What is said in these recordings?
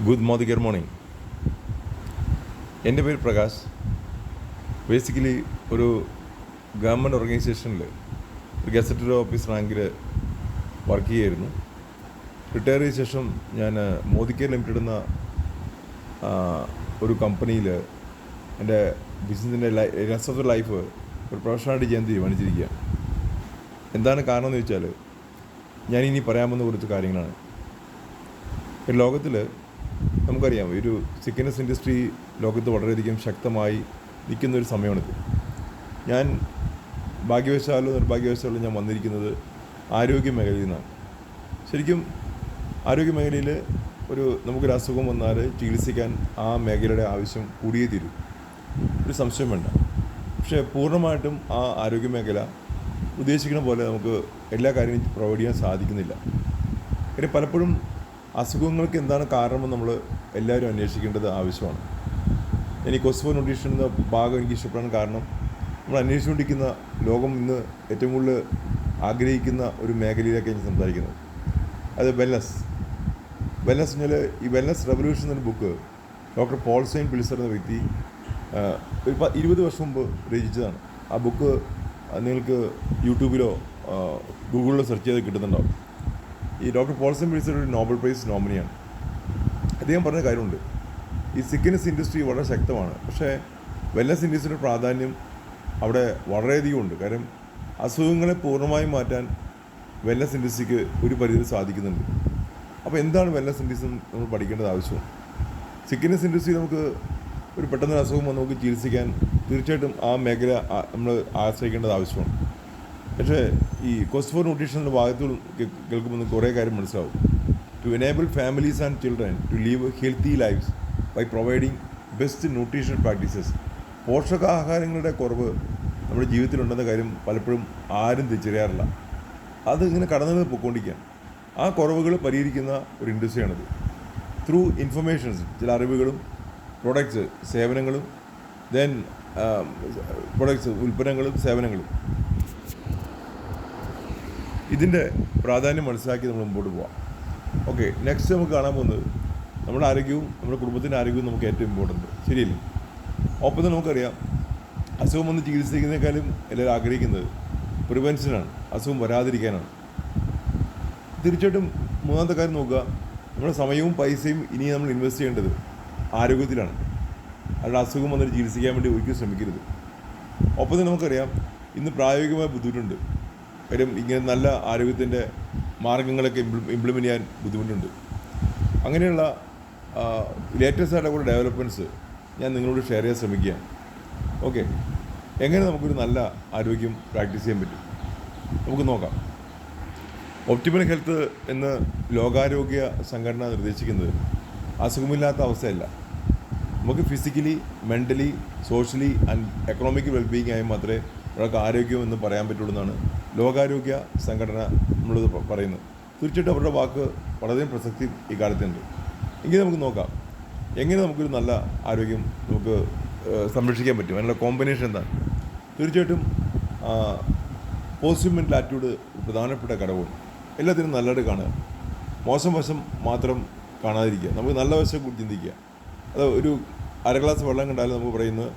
Good morning. എൻ്റെ പേര് Prakash. Basically ഒരു ഗവൺമെൻറ് ഓർഗനൈസേഷനിൽ ഒരു ഗസറ്റഡ് ഓഫീസ് റാങ്കിൽ വർക്ക് ചെയ്യായിരുന്നു. റിട്ടയർ ചെയ്ത ശേഷം ഞാൻ മോദി കെയർ ലിമിറ്റഡ് എന്ന ഒരു കമ്പനിയിൽ എൻ്റെ ബിസിനസിൻ്റെ റെസ്റ്റ് ഓഫ് ദ ലൈഫ് ഒരു പ്രൊഫഷണലായിട്ട് ചെയ്യാൻ തീരുമാനിച്ചിരിക്കുക. എന്താണ് കാരണം എന്ന് ചോദിച്ചാൽ, ഞാനിനി പറയാൻ പോകുന്ന കുറച്ച് കാര്യങ്ങളാണ്. ലോകത്തിൽ നമുക്കറിയാം, ഒരു ചിക്കനസ് ഇൻഡസ്ട്രി ലോകത്ത് വളരെയധികം ശക്തമായി നിൽക്കുന്നൊരു സമയമാണിത്. ഞാൻ ഭാഗ്യവശാലോ നിർഭാഗ്യവശാലോ ഞാൻ വന്നിരിക്കുന്നത് ആരോഗ്യ മേഖലയിൽ നിന്നാണ്. ശരിക്കും ആരോഗ്യ മേഖലയിൽ നമുക്കൊരു അസുഖം വന്നാൽ ചികിത്സിക്കാൻ ആ മേഖലയുടെ ആവശ്യം കൂടിയേ തീരും, ഒരു സംശയം വേണ്ട. പക്ഷേ പൂർണ്ണമായിട്ടും ആ ആരോഗ്യ മേഖല ഉദ്ദേശിക്കുന്ന പോലെ നമുക്ക് എല്ലാ കാര്യവും പ്രൊവൈഡ് ചെയ്യാൻ സാധിക്കുന്നില്ല. കാര്യം പലപ്പോഴും അസുഖങ്ങൾക്ക് എന്താണ് കാരണമെന്ന് നമ്മൾ എല്ലാവരും അന്വേഷിക്കേണ്ടത് ആവശ്യമാണ്. എനിക്ക് കോസ്ഫോ ന്യൂട്രീഷൻ എന്ന ഭാഗം എനിക്ക് ഇഷ്ടപ്പെടാൻ കാരണം, നമ്മൾ അന്വേഷിച്ചുകൊണ്ടിരിക്കുന്ന ലോകം ഇന്ന് ഏറ്റവും കൂടുതൽ ആഗ്രഹിക്കുന്ന ഒരു മേഖലയിലേക്കാണ് ഞാൻ സംസാരിക്കുന്നത്. അത് വെൽനസ് എന്നാൽ ഈ വെൽനസ് റെവല്യൂഷൻ എന്ന ബുക്ക് ഡോക്ടർ പോൾ സെയിൻ പിൽസർ എന്ന വ്യക്തി ഒരു 20 വർഷം മുമ്പ് രചിച്ചതാണ്. ആ ബുക്ക് നിങ്ങൾക്ക് യൂട്യൂബിലോ ഗൂഗിളിലോ സെർച്ച് ചെയ്ത് കിട്ടുന്നുണ്ടാവും. ഈ ഡോക്ടർ പോൾ സെയിൻ പിൽസർ ഒരു നോബൽ പ്രൈസ് നോമിനിയാണ്. അദ്ദേഹം പറഞ്ഞ കാര്യമുണ്ട്, ഈ സിക്കനസ് ഇൻഡസ്ട്രി വളരെ ശക്തമാണ്, പക്ഷേ വെൽനസ് ഇൻഡസ്ട്രിയുടെ പ്രാധാന്യം അവിടെ വളരെയധികം ഉണ്ട്. കാരണം അസുഖങ്ങളെ പൂർണ്ണമായും മാറ്റാൻ വെൽനസ് ഇൻഡസ്ട്രിക്ക് ഒരു പരിധി സാധിക്കുന്നുണ്ട്. അപ്പോൾ എന്താണ് വെൽനസ് ഇൻഡസ്ട്രി നമ്മൾ പഠിക്കേണ്ടത് ആവശ്യമാണ്. സിക്കനസ് ഇൻഡസ്ട്രി നമുക്ക് ഒരു പെട്ടെന്നൊരു അസുഖം വന്ന് നമുക്ക് ചികിത്സിക്കാൻ തീർച്ചയായിട്ടും ആ മേഖല നമ്മൾ ആശ്രയിക്കേണ്ടത് ആവശ്യമാണ്. പക്ഷേ ഈ കോസ്ഫോ ന്യൂട്രീഷൻ്റെ ഭാഗത്ത് കേൾക്കുമ്പോൾ കുറേ കാര്യം മനസ്സിലാവും. To enable families and children to live healthy lives by providing best nutrition practices. പോഷകാഹാരങ്ങളുടെ കുറവ് നമ്മുടെ ജീവിതത്തിലുണ്ടെന്ന കാര്യം പലപ്പോഴും ആരും തിരിച്ചറിയാറില്ല. അത് ഇങ്ങനെ കടന്നു പൊയ്ക്കൊണ്ടിരിക്കുകയാണ്. ആ കുറവുകൾ പരിഹരിക്കുന്ന ഒരു ഇൻഡസ്ട്രിയാണിത്. ത്രൂ ഇൻഫർമേഷൻസ്, ചില അറിവുകളും പ്രൊഡക്ട്സ്, സേവനങ്ങളും, ദെൻ പ്രൊഡക്ട്സ്, ഉൽപ്പന്നങ്ങളും സേവനങ്ങളും, ഇതിൻ്റെ പ്രാധാന്യം മനസ്സിലാക്കി നമ്മൾ മുമ്പോട്ട് പോവാം. ഓക്കെ, നെക്സ്റ്റ് നമുക്ക് കാണാൻ പോകുന്നത് നമ്മുടെ ആരോഗ്യവും നമ്മുടെ കുടുംബത്തിൻ്റെ ആരോഗ്യവും നമുക്ക് ഏറ്റവും ഇമ്പോർട്ടൻറ്റ്, ശരിയല്ലേ? ഒപ്പം തന്നെ നമുക്കറിയാം, അസുഖം വന്ന് ചികിത്സിക്കുന്നതിനേക്കാളും എല്ലാവരും ആഗ്രഹിക്കുന്നത് പ്രിവെൻഷനാണ്, അസുഖം വരാതിരിക്കാനാണ്. തീർച്ചയായിട്ടും മൂന്നാമത്തെ കാര്യം നോക്കുക, നമ്മുടെ സമയവും പൈസയും ഇനി നമ്മൾ ഇൻവെസ്റ്റ് ചെയ്യേണ്ടത് ആരോഗ്യത്തിലാണ്. അല്ലാതെ അസുഖം വന്നിട്ട് ചികിത്സിക്കാൻ വേണ്ടി ഒരിക്കലും ശ്രമിക്കരുത്. ഒപ്പം തന്നെ നമുക്കറിയാം, ഇന്ന് പ്രായോഗികമായ ബുദ്ധിമുട്ടുണ്ട്. കാര്യം ഇങ്ങനെ നല്ല ആരോഗ്യത്തിൻ്റെ മാർഗ്ഗങ്ങളൊക്കെ ഇംപ്ലിമെൻറ്റ് ചെയ്യാൻ ബുദ്ധിമുട്ടുണ്ട്. അങ്ങനെയുള്ള ലേറ്റസ്റ്റ് ആയിട്ടുള്ള കുറേ ഡെവലപ്മെൻറ്റ്സ് ഞാൻ നിങ്ങളോട് ഷെയർ ചെയ്യാൻ ശ്രമിക്കുകയാണ്. ഓക്കെ, എങ്ങനെ നമുക്കൊരു നല്ല ആരോഗ്യം പ്രാക്ടീസ് ചെയ്യാൻ പറ്റും നമുക്ക് നോക്കാം. ഒപ്റ്റിമൽ ഹെൽത്ത് എന്ന് ലോകാരോഗ്യ സംഘടന നിർദ്ദേശിക്കുന്നത് അസുഖമില്ലാത്ത അവസ്ഥയല്ല. നമുക്ക് physically, mentally, socially and economic wellbeing ആയി മാത്രമേ ഒരാൾക്ക് ആരോഗ്യം എന്ന് പറയാൻ പറ്റുള്ളൂ എന്നാണ് ലോകാരോഗ്യ സംഘടന നമ്മളിത് പറയുന്നത്. തീർച്ചയായിട്ടും അവരുടെ വാക്ക് വളരെയധികം പ്രസക്തി ഈ കാലത്തുണ്ട്. എങ്കിൽ നമുക്ക് നോക്കാം എങ്ങനെ നമുക്കൊരു നല്ല ആരോഗ്യം നമുക്ക് സംരക്ഷിക്കാൻ പറ്റും. അതിനുള്ള കോമ്പിനേഷൻ എന്താണ്? തീർച്ചയായിട്ടും പോസിറ്റീവ് മെൻ്റൽ ആറ്റിറ്റ്യൂഡ് പ്രധാനപ്പെട്ട ഘടകമാണ്. എല്ലാത്തിനും നല്ലതായിട്ട് കാണുക, മോശം വശം മാത്രം കാണാതിരിക്കുക. നമുക്ക് നല്ല വശം കൂടി ചിന്തിക്കുക. അത് ഒരു അര ഗ്ലാസ് വെള്ളം കണ്ടാലും നമുക്ക് പറയുന്നത്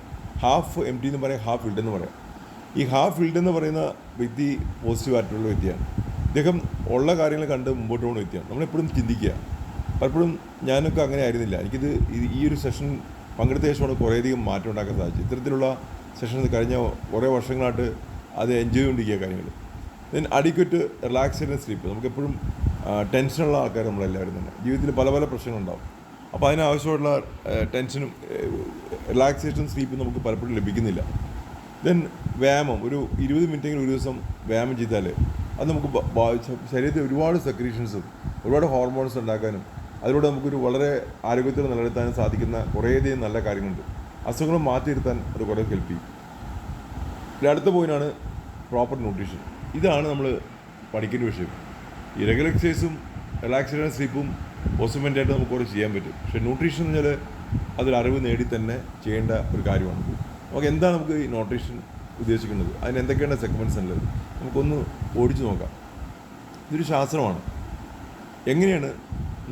ഹാഫ് എം ടി എന്ന് പറയാം, ഹാഫ് ഫിൽഡ് എന്ന് പറയാം. ഈ ഹാഫ് ഫിൽഡ് എന്ന് പറയുന്ന വ്യക്തി പോസിറ്റീവ് ആയിട്ടുള്ള വ്യക്തിയാണ്. ഇദ്ദേഹം ഉള്ള കാര്യങ്ങൾ കണ്ട് മുമ്പോട്ട് പോകുന്ന വ്യക്തിയാണ്. നമ്മളെപ്പോഴും ചിന്തിക്കുക. പലപ്പോഴും ഞാനൊക്കെ അങ്ങനെ ആയിരുന്നില്ല. എനിക്കിത് ഈ ഒരു സെഷൻ പങ്കെടുത്ത ശേഷമാണ് കുറേയധികം മാറ്റം ഉണ്ടാക്കാൻ സാധിച്ചത്. ഇത്തരത്തിലുള്ള സെഷൻസ് കഴിഞ്ഞ കുറേ വർഷങ്ങളായിട്ട് അത് എൻജോയ് ചെയ്തുകൊണ്ടിരിക്കുക കാര്യങ്ങൾ. Then adequate relaxation sleep. നമുക്കെപ്പോഴും ടെൻഷനുള്ള ആൾക്കാർ നമ്മളെല്ലാവരും തന്നെ ജീവിതത്തിൽ പല പല പ്രശ്നങ്ങളുണ്ടാവും. അപ്പോൾ അതിനാവശ്യമുള്ള ടെൻഷനും റിലാക്സേഷൻ സ്ലീപ്പും നമുക്ക് പലപ്പോഴും ലഭിക്കുന്നില്ല. ദെൻ വ്യായാമം, ഒരു 20 മിനിറ്റെങ്കിലും ഒരു ദിവസം വ്യായാമം ചെയ്താൽ അത് നമുക്ക് ശരീരത്തിൽ ഒരുപാട് സെക്രീഷൻസും ഒരുപാട് ഹോർമോൺസ് ഉണ്ടാക്കാനും അതിലൂടെ നമുക്കൊരു വളരെ ആരോഗ്യത്തിൽ നിലനിർത്താനും സാധിക്കുന്ന കുറേയധികം നല്ല കാര്യങ്ങളുണ്ട്. അസുഖങ്ങൾ മാറ്റിയിരുത്താൻ അത് കുറേ ഹെൽപ്പ് ചെയ്യും. അടുത്ത പോയിൻ്റാണ് പ്രോപ്പർ ന്യൂട്രീഷൻ. ഇതാണ് നമ്മൾ പഠിക്കേണ്ട വിഷയം. ഈ റെഗുലർ എക്സസൈസും റിലാക്സേഷൻ സ്ലീപ്പും പോസിബിലിറ്റിയായിട്ട് നമുക്ക് കുറേ ചെയ്യാൻ പറ്റും. പക്ഷേ ന്യൂട്രീഷൻ എന്ന് വെച്ചാൽ അതൊരു അറിവ് നേടി തന്നെ ചെയ്യേണ്ട ഒരു കാര്യമാണ്. നമുക്ക് എന്താണ് നമുക്ക് ഈ ന്യൂട്രീഷൻ ഉദ്ദേശിക്കുന്നത്, അതിന് എന്തൊക്കെയാണ് സെഗ്മെൻറ്റ്സ് ഉള്ളത്, നമുക്കൊന്ന് ഓടിച്ചു നോക്കാം. ഇതൊരു ശാസ്ത്രമാണ്. എങ്ങനെയാണ്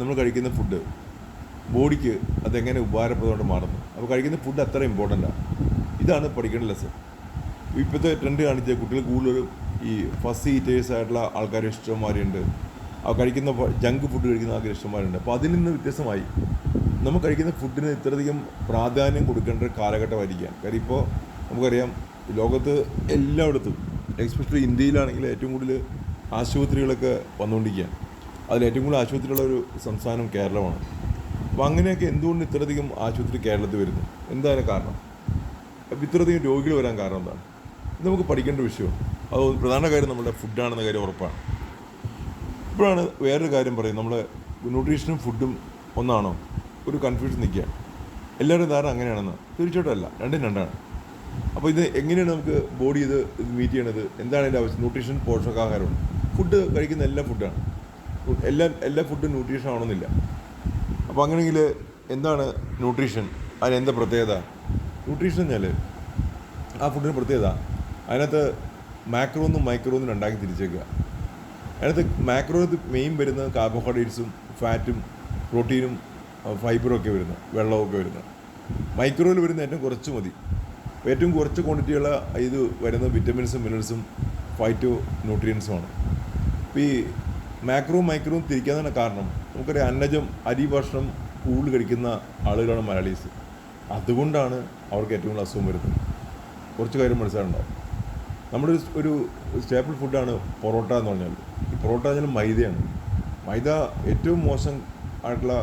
നമ്മൾ കഴിക്കുന്ന ഫുഡ് ബോഡിക്ക് അതെങ്ങനെ ഉപകാരപ്രദമായിട്ട് മാറുന്നു. അപ്പോൾ കഴിക്കുന്ന ഫുഡ് അത്ര ഇമ്പോർട്ടൻ്റാണ്. ഇതാണ് പഠിക്കേണ്ട ലെസൺ. ഇപ്പോഴത്തെ ട്രെൻഡ് കാണിച്ച കുട്ടികൾ കൂടുതലും ഈ ഫസ്റ്റ് ഈറ്റേഴ്സ് ആയിട്ടുള്ള ആൾക്കാർ ഇഷ്ടന്മാരുണ്ട്, ആ കഴിക്കുന്ന ജങ്ക് ഫുഡ് കഴിക്കുന്ന ആൾക്കാർ ഇഷ്ടന്മാരുണ്ട്. അപ്പോൾ അതിൽ നിന്ന് വ്യത്യസ്തമായി നമ്മൾ കഴിക്കുന്ന ഫുഡിന് ഇത്രയധികം പ്രാധാന്യം കൊടുക്കേണ്ട ഒരു കാലഘട്ടമായിരിക്കാം. കാര്യം ഇപ്പോൾ നമുക്കറിയാം ലോകത്ത് എല്ലായിടത്തും, എസ്പെഷ്യലി ഇന്ത്യയിലാണെങ്കിൽ ഏറ്റവും കൂടുതൽ ആശുപത്രികളൊക്കെ വന്നുകൊണ്ടിരിക്കുകയാണ്. അതിൽ ഏറ്റവും കൂടുതൽ ആശുപത്രിയുള്ള ഒരു സംസ്ഥാനം കേരളമാണ്. അപ്പോൾ അങ്ങനെയൊക്കെ എന്തുകൊണ്ട് ഇത്രയധികം ആശുപത്രി കേരളത്തിൽ വരുന്നു? എന്താണ് കാരണം? അപ്പോൾ ഇത്രയധികം രോഗികൾ വരാൻ കാരണം എന്താണ്? ഇത് നമുക്ക് പഠിക്കേണ്ട വിഷയമാണ്. അത് പ്രധാന കാര്യം നമ്മുടെ ഫുഡാണെന്ന കാര്യം ഉറപ്പാണ്. ഇപ്പോഴാണ് വേറൊരു കാര്യം പറയും, നമ്മൾ ന്യൂട്രീഷനും ഫുഡും ഒന്നാണോ? ഒരു കൺഫ്യൂഷൻ നിൽക്കുക. എല്ലാവരും ധാരണ അങ്ങനെയാണെന്ന്. തീർച്ചയായിട്ടും അല്ല, രണ്ടും രണ്ടാണ്. അപ്പോൾ ഇത് എങ്ങനെയാണ് നമുക്ക് ബോഡി ഇത് മീറ്റ് ചെയ്യണത്? എന്താണ് അതിൻ്റെ ആവശ്യം? ന്യൂട്രീഷൻ, പോഷകാഹാരമാണ്. ഫുഡ് കഴിക്കുന്ന എല്ലാ ഫുഡാണ്, എല്ലാ ഫുഡും ന്യൂട്രീഷൻ ആവണമെന്നില്ല. അപ്പോൾ അങ്ങനെയെങ്കിൽ എന്താണ് ന്യൂട്രീഷൻ? അതിനെന്താ പ്രത്യേകത? ന്യൂട്രീഷൻ എന്നാൽ ആ ഫുഡിന് പ്രത്യേകത അതിനകത്ത് മാക്രോന്നും മൈക്രോന്നും രണ്ടാക്കി തിരിച്ചേക്കുക. അതിനകത്ത് മാക്രോയിൽ മെയിൻ വരുന്നത് കാർബോഹൈഡ്രേറ്റ്സും ഫാറ്റും പ്രോട്ടീനും ഫൈബറും ഒക്കെ വരുന്നത്, വെള്ളമൊക്കെ വരുന്നത്. മൈക്രോയിൽ വരുന്ന ഏറ്റവും കുറച്ച് മതി. ഏറ്റവും കുറച്ച് ക്വാണ്ടിറ്റിയുള്ള ഇത് വരുന്ന വിറ്റമിൻസും മിനറൽസും ഫൈറ്റോ ന്യൂട്രിയൻസുമാണ്. അപ്പോൾ ഈ മാക്രോവും മൈക്രോവും തിരിക്കാനാണ് കാരണം. നമുക്കറിയാം, അന്നജം, അരി ഭക്ഷണം കൂടുതൽ കഴിക്കുന്ന ആളുകളാണ് മലയാളീസ്. അതുകൊണ്ടാണ് അവർക്ക് ഏറ്റവും കൂടുതൽ അസുഖം വരുന്നത്. കുറച്ച് കാര്യം മനസ്സിലായിട്ടുണ്ടാവും. നമ്മുടെ ഒരു സ്റ്റേപ്പിൾ ഫുഡാണ് പൊറോട്ട എന്ന് പറഞ്ഞാൽ. ഈ പൊറോട്ട പറഞ്ഞാൽ മൈദയാണ്. മൈദ ഏറ്റവും മോശം ആയിട്ടുള്ള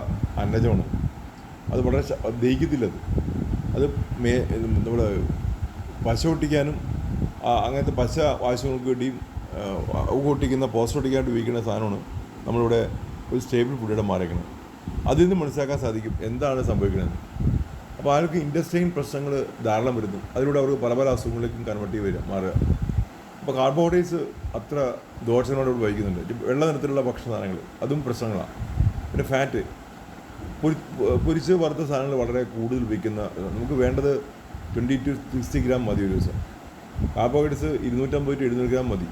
അന്നജമാണ്. അത് വളരെ ദഹിക്കത്തില്ലത്. അത് നമ്മൾ പശ ഒട്ടിക്കാനും അങ്ങനത്തെ പശ ആവശ്യങ്ങൾക്ക് വേണ്ടിയും ഒട്ടിക്കുന്ന പോസ്റ്റ് ഒട്ടിക്കാനായിട്ട് ഉപയോഗിക്കുന്ന സാധനമാണ് നമ്മളിവിടെ ഒരു സ്റ്റേബിൾ ഫുഡിയുടെ മാറിയിരിക്കുന്നത്. അതിൽ നിന്ന് മനസ്സിലാക്കാൻ സാധിക്കും എന്താണ് സംഭവിക്കുന്നത്. അപ്പോൾ ആൾക്ക് ഇൻഡസ്ട്രിയൽ പ്രശ്നങ്ങൾ ധാരാളം വരുന്നു. അതിലൂടെ അവർക്ക് പല പല അസുഖങ്ങളിലേക്കും കൺവേർട്ട് ചെയ്ത് മാറുക. അപ്പോൾ കാർബോഹൈഡ്രേറ്റ്സ് അത്ര ദോഷങ്ങളോട് വഹിക്കുന്നുണ്ട്. വെള്ള നിറത്തിലുള്ള ഭക്ഷണസാധനങ്ങൾ അതും പ്രശ്നങ്ങളാണ്. പിന്നെ ഫാറ്റ്, പൊരിച്ച് വറുത്ത സാധനങ്ങൾ വളരെ കൂടുതൽ ഉപയോഗിക്കുന്ന, നമുക്ക് വേണ്ടത് 20 to 60 ഗ്രാം മതി ഒരു ദിവസം. കാർബോഹൈഡ്രേറ്റ്സ് 250 to 700 ഗ്രാം മതി.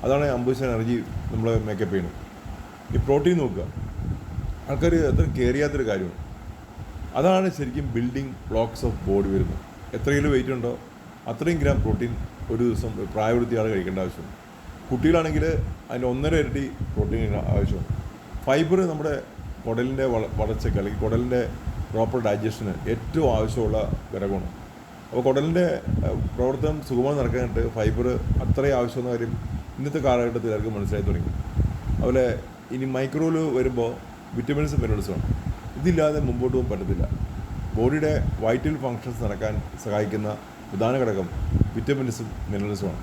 അതാണ് 50% എനർജി നമ്മൾ മേക്കപ്പ് ചെയ്യുന്നത്. ഈ പ്രോട്ടീൻ നോക്കുക, ആൾക്കാർ അത്ര കെയർ ചെയ്യാത്തൊരു കാര്യമാണ്. അതാണ് ശരിക്കും ബിൽഡിംഗ് ബ്ലോക്സ് ഓഫ് ബോഡി വരുന്നത്. എത്ര കിലോ വെയിറ്റ് ഉണ്ടോ അത്രയും ഗ്രാം പ്രോട്ടീൻ ഒരു ദിവസം പ്രായപൂർത്തിയാൾ കഴിക്കേണ്ട ആവശ്യമുണ്ട്. കുട്ടികളാണെങ്കിൽ അതിൻ്റെ 1.5 ഇരട്ടി പ്രോട്ടീൻ ആവശ്യമാണ്. ഫൈബർ നമ്മുടെ കുടലിൻ്റെ വളർച്ചയ്ക്ക് അല്ലെങ്കിൽ കുടലിൻ്റെ പ്രോപ്പർ ഡൈജഷന് ഏറ്റവും ആവശ്യമുള്ള ഘടകമാണ്. അപ്പോൾ കുടലിൻ്റെ പ്രവർത്തനം സുഗമമായി നടക്കാനായിട്ട് ഫൈബർ അത്രയും ആവശ്യമെന്ന കാര്യം ഇന്നത്തെ കാലഘട്ടത്തിൽ എല്ലാവർക്കും മനസ്സിലായി തുടങ്ങി. അതുപോലെ ഇനി മൈക്രോയിൽ വരുമ്പോൾ വിറ്റമിൻസും മിനറൽസുമാണ്. ഇതില്ലാതെ മുമ്പോട്ട് പോകാൻ പറ്റത്തില്ല. ബോഡിയുടെ വൈറ്റൽ ഫങ്ഷൻസ് നടക്കാൻ സഹായിക്കുന്ന പ്രധാന ഘടകം വിറ്റമിൻസും മിനറൽസുമാണ്.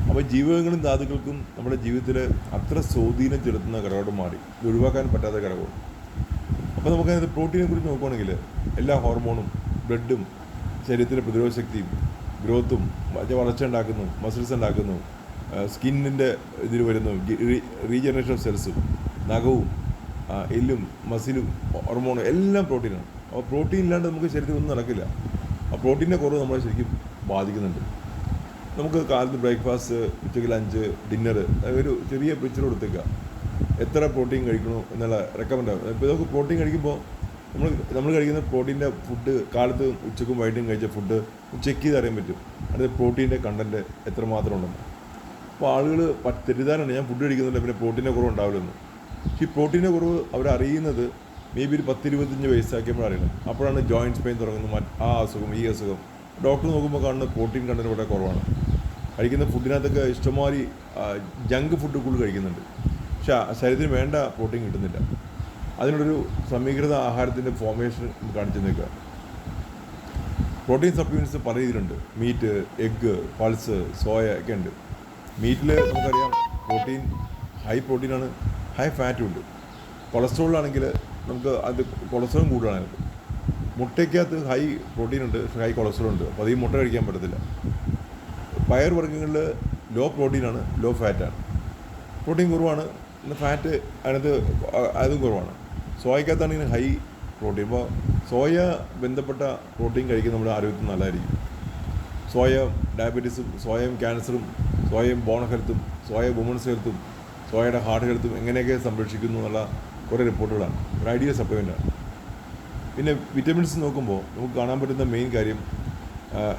അപ്പോൾ ജീവകങ്ങളും ധാതുക്കൾക്കും നമ്മുടെ ജീവിതത്തിൽ അത്ര സ്വാധീനം ചെലുത്തുന്ന ഘടകം മാറി. ഇത് ഒഴിവാക്കാൻ പറ്റാത്ത ഘടകമാണ്. അപ്പോൾ നമുക്കതിനകത്ത് പ്രോട്ടീനെ കുറിച്ച് നോക്കുകയാണെങ്കിൽ എല്ലാ ഹോർമോണും ബ്ലഡും ശരീരത്തിലെ പ്രതിരോധ ശക്തിയും ഗ്രോത്തും വളർച്ച ഉണ്ടാക്കുന്നു, മസിൽസ് ഉണ്ടാക്കുന്നു, സ്കിന്നിൻ്റെ ഇതിൽ വരുന്നു റീജനറേഷൻ ഓഫ് സെൽസും, നഖവും എല്ലും മസിലും ഹോർമോണും എല്ലാം പ്രോട്ടീനാണ്. അപ്പോൾ പ്രോട്ടീൻ ഇല്ലാണ്ട് നമുക്ക് ശരീരത്തിൽ ഒന്നും നടക്കില്ല. ആ പ്രോട്ടീൻ്റെ കുറവ് നമ്മളെ ശരിക്കും ബാധിക്കുന്നുണ്ട്. നമുക്ക് കാലത്ത് ബ്രേക്ക്ഫാസ്റ്റ്, ഉച്ചയ്ക്ക് ലഞ്ച്, ഡിന്നർ, ഒരു ചെറിയ പിക്ചർ കൊടുത്തേക്കുക എത്ര പ്രോട്ടീൻ കഴിക്കണോ എന്നുള്ള റെക്കമെൻഡ്. ഇപ്പോൾ നമുക്ക് പ്രോട്ടീൻ കഴിക്കുമ്പോൾ നമ്മൾ കഴിക്കുന്ന പ്രോട്ടീൻ്റെ ഫുഡ് കാലത്ത് ഉച്ചക്കും വൈകിട്ടും കഴിച്ച ഫുഡ് ചെക്ക് ചെയ്ത് അറിയാൻ പറ്റും അതിൽ പ്രോട്ടീൻ്റെ കണ്ടൻറ്റ് എത്രമാത്രം ഉണ്ടെന്ന്. അപ്പോൾ ആളുകൾ തെറ്റിദ്ധാരണ, ഞാൻ ഫുഡ് കഴിക്കുന്നില്ല പിന്നെ പ്രോട്ടീൻ്റെ കുറവ് ഉണ്ടാവില്ലെന്ന്. പക്ഷേ ഈ പ്രോട്ടീൻ്റെ കുറവ് അവരറിയുന്നത് മേ ബി ഒരു 10-25 വയസ്സാക്കിയപ്പോൾ അറിയണം. അപ്പോഴാണ് ജോയിൻറ്റ്സ് പെയിൻ തുടങ്ങുന്നത്, ആ അസുഖം ഈ അസുഖം. ഡോക്ടർ നോക്കുമ്പോൾ കാണുന്ന പ്രോട്ടീൻ കണ്ടൻറ്റ് വളരെ കുറവാണ്. കഴിക്കുന്ന ഫുഡിനകത്തൊക്കെ ഇഷ്ടംമാതിരി ജങ്ക് ഫുഡ് കൂടുതൽ കഴിക്കുന്നുണ്ട്. പക്ഷേ ശരീരത്തിന് വേണ്ട പ്രോട്ടീൻ കിട്ടുന്നില്ല. അതിനോടൊരു സമീകൃത ആഹാരത്തിൻ്റെ ഫോർമേഷൻ കാണിച്ചു നിൽക്കുക. പ്രോട്ടീൻ സപ്ലിമെൻറ്റ്സ് പല രീതിയിലുണ്ട്. മീറ്റ്, എഗ്ഗ്, പൾസ്, സോയ ഒക്കെ ഉണ്ട്. മീറ്റിൽ നമുക്കറിയാം പ്രോട്ടീൻ ഹൈ പ്രോട്ടീനാണ്, ഹൈ ഫാറ്റും ഉണ്ട്. കൊളസ്ട്രോളിലാണെങ്കിൽ നമുക്ക് അത് കൊളസ്ട്രോളും കൂടുതലാണ്. മുട്ടയ്ക്കകത്ത് ഹൈ പ്രോട്ടീൻ ഉണ്ട്, ഹൈ കൊളസ്ട്രോൾ ഉണ്ട്. അപ്പോൾ അത് ഈ മുട്ട കഴിക്കാൻ പറ്റത്തില്ല. പയർ വർഗ്ഗങ്ങളിൽ ലോ പ്രോട്ടീനാണ്, ലോ ഫാറ്റാണ്. പ്രോട്ടീൻ കുറവാണ്, പിന്നെ ഫാറ്റ് അതിനകത്ത് അതും കുറവാണ്. സോയക്കകത്താണെങ്കിൽ ഹൈ പ്രോട്ടീൻ. അപ്പോൾ സോയ ബന്ധപ്പെട്ട പ്രോട്ടീൻ കഴിക്കുന്നത് നമ്മുടെ ആരോഗ്യത്തിന് നല്ലതായിരിക്കും. സോയ ഡയബറ്റീസും, സോയയും ക്യാൻസറും, സോയയും ബോൺ ഹെൽത്തും, സോയ വുമൺസ് ഹെൽത്തും, സോയയുടെ ഹാർട്ട് ഹെൽത്തും എങ്ങനെയൊക്കെ സംരക്ഷിക്കുന്നു എന്നുള്ള കുറേ റിപ്പോർട്ടുകളാണ്. ഒരു ഐഡിയൽ സപ്ലിമെൻ്റാണ്. പിന്നെ വിറ്റമിൻസ് നോക്കുമ്പോൾ നമുക്ക് കാണാൻ പറ്റുന്ന മെയിൻ കാര്യം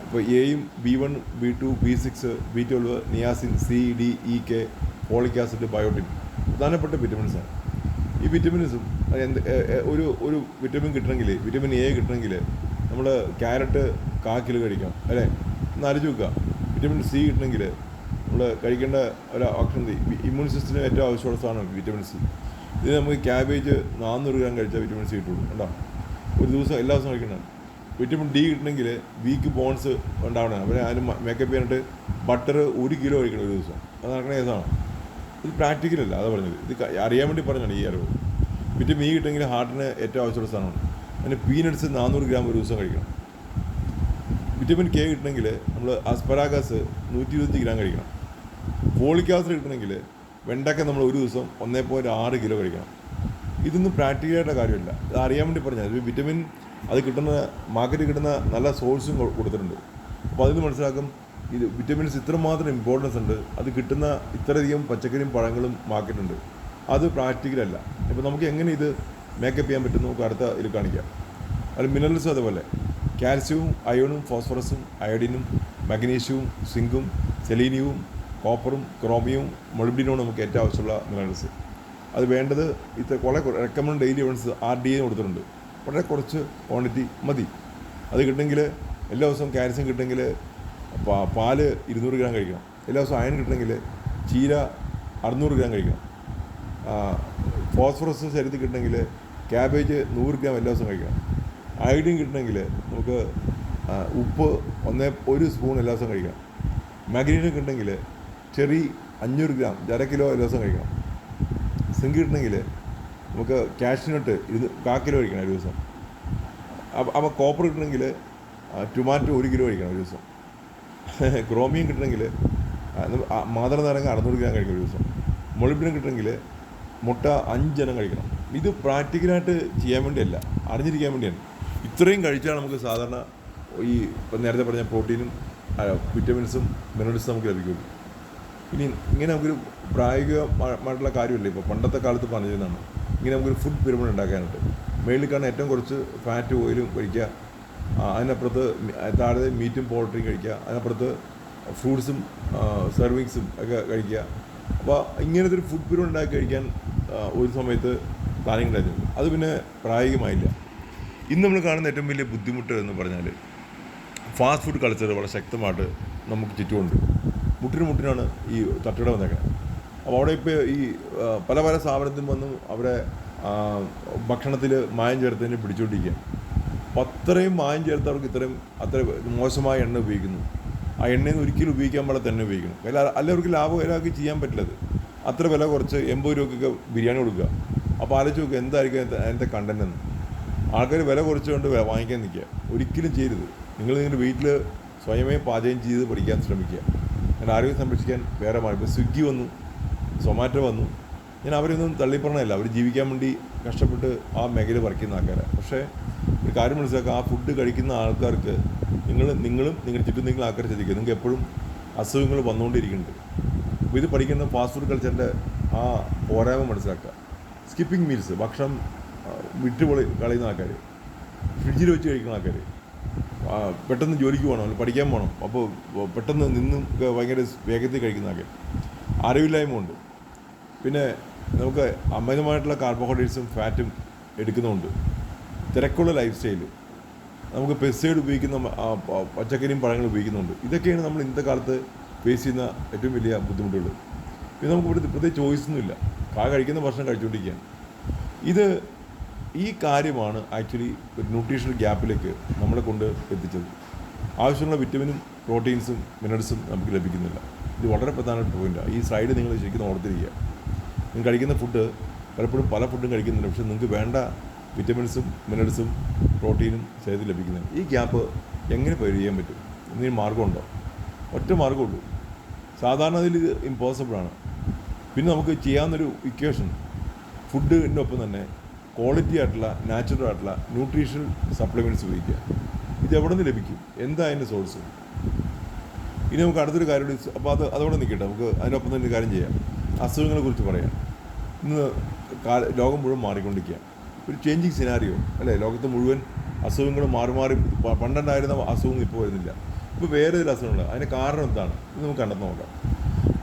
ഇപ്പോൾ എയും B1 B2 B6 B12 niacin C D E K folic acid biotin പ്രധാനപ്പെട്ട വിറ്റമിൻസാണ്. ഈ വിറ്റമിൻസും ഒരു വിറ്റമിൻ കിട്ടണമെങ്കിൽ വിറ്റമിൻ എ കിട്ടണമെങ്കിൽ നമ്മൾ ക്യാരറ്റ് 1/4 കിലോ കഴിക്കണം അല്ലേ? ഒന്ന് ആലോചിച്ച് നോക്കുക. വിറ്റമിൻ സി കിട്ടണമെങ്കിൽ നമ്മൾ കഴിക്കേണ്ട ഒരു ഭക്ഷണം ഇമ്മ്യൂൺ സിസ്റ്റത്തിന് ഏറ്റവും ആവശ്യമുള്ള സാധനമാണ് വിറ്റമിൻ സി. ഇത് നമുക്ക് ക്യാബേജ് 400 ഗ്രാം കഴിച്ചാൽ വിറ്റമിൻ സി കിട്ടുള്ളൂ കേട്ടോ. ഒരു ദിവസം എല്ലാ ദിവസവും കഴിക്കണം. വിറ്റമിൻ ഡി കിട്ടണമെങ്കിൽ വീക്ക് ബോൺസ് ഉണ്ടാവണം. അവരെ അതിന് മേക്കപ്പ് ചെയ്യാനായിട്ട് ബട്ടർ 1 കിലോ കഴിക്കണം ഒരു ദിവസം. അത് നടക്കണ കേസാണ്. ഇത് പ്രാക്ടിക്കലല്ല, അതാ പറഞ്ഞത്. ഇത് അറിയാൻ വേണ്ടി പറഞ്ഞാണ് ഈ അറിവ്. വിറ്റമിൻ ഇ കിട്ടണമെങ്കിൽ ഹാർട്ടിന് ഏറ്റവും ആവശ്യമുള്ള സാധനമാണ്. അതിന് പീനട്സ് 400 ഗ്രാം ഒരു ദിവസം കഴിക്കണം. വിറ്റമിൻ കെ കിട്ടണമെങ്കിൽ നമ്മൾ അസ്പരാഗസ് 125 ഗ്രാം കഴിക്കണം. ഫോളിക് ആസിഡ് കിട്ടണമെങ്കിൽ വെണ്ടയ്ക്ക നമ്മൾ ഒരു ദിവസം 1.6 കിലോ കഴിക്കണം. ഇതൊന്നും പ്രാക്ടിക്കലായിട്ടുള്ള കാര്യമില്ല, ഇത് അറിയാൻ വേണ്ടി പറഞ്ഞാൽ. വിറ്റമിൻ അത് കിട്ടുന്ന മാർക്കറ്റിൽ കിട്ടുന്ന നല്ല സോഴ്സും കൊടുത്തിട്ടുണ്ട്. അപ്പോൾ അതിന് മനസ്സിലാക്കും ഇത് വിറ്റമിൻസ് ഇത്രമാത്രം ഇമ്പോർട്ടൻസ് ഉണ്ട്. അത് കിട്ടുന്ന ഇത്രയധികം പച്ചക്കറിയും പഴങ്ങളും മാർക്കറ്റുണ്ട്. അത് പ്രാക്ടിക്കലല്ല. ഇപ്പോൾ നമുക്ക് എങ്ങനെ ഇത് മേക്കപ്പ് ചെയ്യാൻ പറ്റും നമുക്ക് അടുത്ത ഇതിൽ കാണിക്കാം. അത് മിനറൽസും അതുപോലെ കാൽസ്യവും അയോണും ഫോസ്ഫറസും അയോഡിനും മഗ്നീഷ്യവും സിങ്കും സെലീനിയവും കോപ്പറും ക്രോമിയവും മൊളിബ്ഡിനുമാണ് നമുക്ക് ഏറ്റവും ആവശ്യമുള്ള മിനറൽസ്. അത് വേണ്ടത് വളരെ റെക്കമെൻഡ് ഡെയിലി വൺസ് RDA കൊടുത്തിട്ടുണ്ട്. വളരെ കുറച്ച് ക്വാണ്ടിറ്റി മതി. അത് കിട്ടണമെങ്കിൽ എല്ലാ ദിവസവും കാൽസ്യം കിട്ടണമെങ്കിൽ പാല് 200 ഗ്രാം കഴിക്കണം. എല്ലാ ദിവസവും അയൺ കിട്ടണമെങ്കിൽ ചീര 600 ഗ്രാം കഴിക്കണം. ഫോസ്ഫറസ് ശരീരത്തിൽ കിട്ടണമെങ്കിൽ ക്യാബേജ് 100 ഗ്രാം എല്ലാ ദിവസവും കഴിക്കണം. അയോഡിൻ കിട്ടണമെങ്കിൽ നമുക്ക് ഉപ്പ് 1 സ്പൂൺ എല്ലാ ദിവസവും കഴിക്കണം. മഗ്നീഷ്യം കിട്ടണമെങ്കിൽ ചെറി 500 ഗ്രാം 1/2 കിലോ എല്ലാ ദിവസവും കഴിക്കണം. സിങ്ക് കിട്ടണമെങ്കിൽ നമുക്ക് കാഷ്യൂനട്ട് 1/4 കിലോ കഴിക്കണം ഒരു ദിവസം. അപ്പോൾ കോപ്പർ കിട്ടണമെങ്കിൽ ടൊമാറ്റോ 1 കിലോ കഴിക്കണം ഒരു ദിവസം. ക്രോമിയം കിട്ടണമെങ്കിൽ മാതളനാരങ്ങ 600 ഗ്രാം കഴിക്കണം ഒരു ദിവസം. മൊളിബ്ഡിനം കിട്ടണമെങ്കിൽ മുട്ട 5 എണ്ണം കഴിക്കണം. ഇത് പ്രാക്ടിക്കലായിട്ട് ചെയ്യാൻ വേണ്ടിയല്ല, അറിഞ്ഞിരിക്കാൻ വേണ്ടിയാണ്. ഇത്രയും കഴിച്ചാൽ നമുക്ക് സാധാരണ ഈ ഇപ്പം നേരത്തെ പറഞ്ഞ പ്രോട്ടീനും വിറ്റമിൻസും മിനറൽസും നമുക്ക് ലഭിക്കുള്ളൂ. ഇനി ഇങ്ങനെ നമുക്കൊരു പ്രായോഗികമായിട്ടുള്ള കാര്യമില്ല. ഇപ്പോൾ പണ്ടത്തെ കാലത്ത് പറഞ്ഞിരുന്നതാണ് ഇങ്ങനെ നമുക്കൊരു ഫുഡ് പിരമിഡ് ഉണ്ടാക്കാനായിട്ട്. മേളിൽ കാണാൻ ഏറ്റവും കുറച്ച് ഫാറ്റ് ഓയിലും കഴിക്കുക, അതിനപ്പുറത്ത് താഴെ മീറ്റും പോൾട്രിയും കഴിക്കുക, അതിനപ്പുറത്ത് ഫ്രൂട്ട്സും സെർവിങ്സും ഒക്കെ കഴിക്കുക. അപ്പോൾ ഇങ്ങനത്തെ ഒരു ഫുഡ് പിരമിഡ് ഉണ്ടാക്കി കഴിക്കാൻ ഒരു സമയത്ത് പ്ലാനിങ് ഉണ്ടായിരുന്നു. അത് പിന്നെ പ്രായോഗികമായില്ല. ഇന്ന് നമ്മൾ കാണുന്ന ഏറ്റവും വലിയ ബുദ്ധിമുട്ട് എന്ന് പറഞ്ഞാൽ ഫാസ്റ്റ് ഫുഡ് കൾച്ചർ വളരെ ശക്തമായിട്ട് നമുക്ക് ചുറ്റുമുണ്ട്. മുട്ടിനാണ് ഈ തട്ടുകട വന്നേക്കുന്നത്. അപ്പോൾ അവിടെ ഇപ്പോൾ ഈ പല സ്ഥാപനത്തിൽ വന്നും അവിടെ ഭക്ഷണത്തിൽ മായം ചേർത്തതിനെ പിടിച്ചുകൊണ്ടിരിക്കുക. അപ്പോൾ അത്രയും മായം ചേർത്തവർക്ക് അത്ര മോശമായ എണ്ണ ഉപയോഗിക്കുന്നു. ആ എണ്ണയിൽ നിന്ന് ഒരിക്കലും ഉപയോഗിക്കാൻ പാടില്ല തന്നെ ഉപയോഗിക്കണം. എല്ലാവർക്കും ലാഭകരമാക്കി ചെയ്യാൻ പറ്റില്ലത്. അത്ര വില കുറച്ച് 80 രൂപയ്ക്കൊക്കെ ബിരിയാണി കൊടുക്കുക. അപ്പോൾ ആലോചിച്ച് നോക്കുക എന്തായിരിക്കും അതിൻ്റെ കണ്ടൻ്റ് എന്ന്. ആൾക്കാർ വില കുറച്ചുകൊണ്ട് വാങ്ങിക്കാൻ നിൽക്കുക. ഒരിക്കലും ചെയ്യരുത്. നിങ്ങളുടെ വീട്ടിൽ സ്വയമേ പാചകം ചെയ്ത് പഠിക്കാൻ ശ്രമിക്കുക. ഞാൻ ആരോഗ്യം സംരക്ഷിക്കാൻ വേറെ മാറി. ഇപ്പോൾ സ്വിഗ്ഗി വന്നു, സൊമാറ്റോ വന്നു. ഞാൻ അവരൊന്നും തള്ളിപ്പറഞ്ഞല്ല, അവർ ജീവിക്കാൻ വേണ്ടി കഷ്ടപ്പെട്ട് ആ മേഖല വർക്ക് ചെയ്യുന്ന ആൾക്കാരാണ്. പക്ഷേ ഒരു കാര്യം മനസ്സിലാക്കുക, ആ ഫുഡ് കഴിക്കുന്ന ആൾക്കാർക്ക് നിങ്ങളും നിങ്ങളുടെ ചുറ്റും നിങ്ങൾ ആൾക്കാർ ശ്രദ്ധിക്കുക, നിങ്ങൾക്ക് എപ്പോഴും അസുഖങ്ങൾ വന്നുകൊണ്ടിരിക്കുന്നുണ്ട്. അപ്പോൾ ഇത് പഠിക്കുന്ന ഫാസ്റ്റ് ഫുഡ് കൾച്ചറിൻ്റെ ആ പോരായ്മ മനസ്സിലാക്കുക. സ്കിപ്പിംഗ് മീൽസ്, ഭക്ഷണം കളയുന്ന ആൾക്കാർ, ഫ്രിഡ്ജിൽ വെച്ച് കഴിക്കുന്ന ആൾക്കാർ, പെട്ടെന്ന് ജോലിക്ക് പോകണം, അല്ലെങ്കിൽ പഠിക്കാൻ പോകണം, അപ്പോൾ പെട്ടെന്ന് നിന്നും ഭയങ്കര വേഗത്തിൽ കഴിക്കുന്ന ആൾക്കാർ, അറിവില്ലായ്മ ഉണ്ട്. പിന്നെ നമുക്ക് അമിതമായിട്ടുള്ള കാർബോഹൈഡ്രേറ്റ്സും ഫാറ്റും എടുക്കുന്നുണ്ട്. തിരക്കുള്ള ലൈഫ് സ്റ്റൈല്, നമുക്ക് പെസ്റ്റിസൈഡ് ഉപയോഗിക്കുന്ന പച്ചക്കറിയും പഴങ്ങളും ഉപയോഗിക്കുന്നുണ്ട്. ഇതൊക്കെയാണ് നമ്മൾ ഇന്നത്തെ കാലത്ത് ഫേസ് ചെയ്യുന്ന ഏറ്റവും വലിയ ബുദ്ധിമുട്ടുകൾ. പിന്നെ നമുക്ക് ഇവിടെ പ്രത്യേകിച്ച് ചോയ്സൊന്നുമില്ല, കഴിക്കുന്ന ഭക്ഷണം കഴിച്ചുകൊണ്ടിരിക്കുകയാണ്. ഈ കാര്യമാണ് ആക്ച്വലി ഒരു ന്യൂട്രീഷണൽ ഗ്യാപ്പിലേക്ക് നമ്മളെ കൊണ്ട് എത്തിച്ചത്. ആവശ്യമുള്ള വിറ്റമിനും പ്രോട്ടീൻസും മിനറൽസും നമുക്ക് ലഭിക്കുന്നില്ല. ഇത് വളരെ പ്രധാനപ്പെട്ട പോയിൻ്റാണ്. ഈ സ്ലൈഡ് നിങ്ങൾ ശരിക്കും ഓർത്തിരിക്കുക. നിങ്ങൾ കഴിക്കുന്ന ഫുഡ് പലപ്പോഴും പല ഫുഡും കഴിക്കുന്നില്ല, പക്ഷേ നിങ്ങൾക്ക് വേണ്ട വിറ്റമിൻസും മിനറൽസും പ്രോട്ടീനും ശരീരത്തിൽ ലഭിക്കുന്നില്ല. ഈ ഗ്യാപ്പ് എങ്ങനെ പരിഹരിക്കാൻ പറ്റും? എന്തെങ്കിലും മാർഗമുണ്ടോ? ഒറ്റ മാർഗ്ഗമുള്ളൂ. സാധാരണ ഇതിൽ ഇത് ഇമ്പോസിബിളാണ്. പിന്നെ നമുക്ക് ചെയ്യാവുന്നൊരു ഇക്വേഷൻ, ഫുഡിൻ്റെ ഒപ്പം തന്നെ ക്വാളിറ്റി ആയിട്ടുള്ള നാച്ചുറൽ ആയിട്ടുള്ള ന്യൂട്രീഷണൽ സപ്ലിമെൻറ്റ്സ് ഉപയോഗിക്കുക. ഇത് എവിടെ നിന്ന് ലഭിക്കും? എന്താ അതിൻ്റെ സോഴ്സ്? ഇനി നമുക്ക് അടുത്തൊരു കാര്യം, അപ്പോൾ അതോടെ നിൽക്കട്ടെ. നമുക്ക് അതിനൊപ്പം തന്നെ ഒരു കാര്യം ചെയ്യാം. അസുഖങ്ങളെക്കുറിച്ച് പറയാം. ഇന്ന് ലോകം മുഴുവൻ മാറിക്കൊണ്ടിരിക്കുക. ഒരു ചേഞ്ചിങ് സിനാരിയോ അല്ലേ? ലോകത്ത് മുഴുവൻ അസുഖങ്ങൾ മാറി മാറി പണ്ടുണ്ടായിരുന്ന അസുഖങ്ങൾ ഇപ്പോൾ വരുന്നില്ല. ഇപ്പോൾ വേറെ ഒരു അസുഖങ്ങൾ. അതിന് കാരണം എന്താണ്? ഇത് നമുക്ക് കണ്ടെന്ന് നോക്കാം.